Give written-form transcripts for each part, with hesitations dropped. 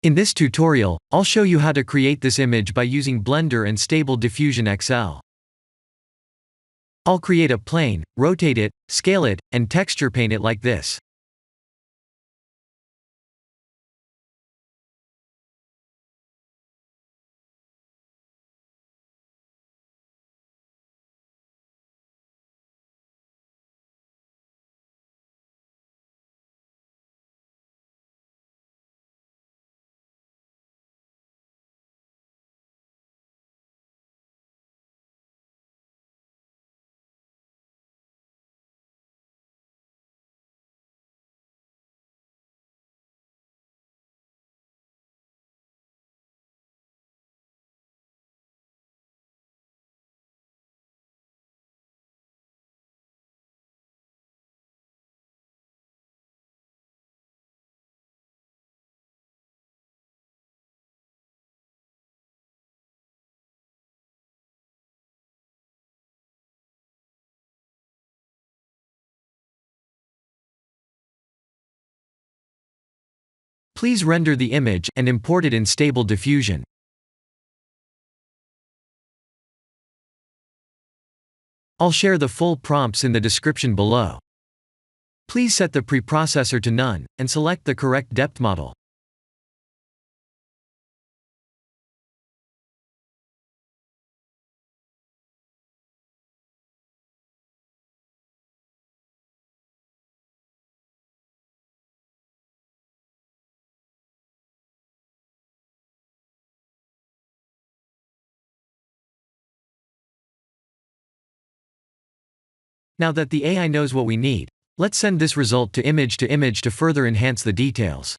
In this tutorial, I'll show you how to create this image by using Blender and Stable Diffusion XL. I'll create a plane, rotate it, scale it, and texture paint it like this. Please render the image and import it in Stable Diffusion. I'll share the full prompts in the description below. Please set the preprocessor to none, and select the correct depth model. Now that the AI knows what we need, let's send this result to image to further enhance the details.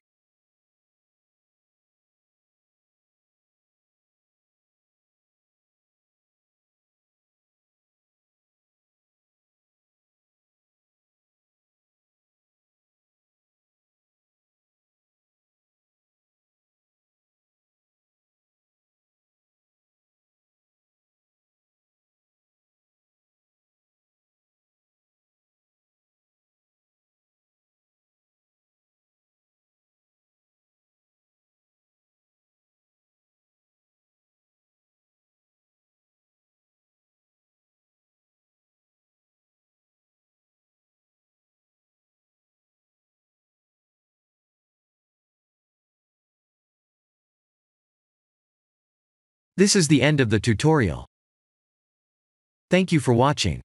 This is the end of the tutorial. Thank you for watching.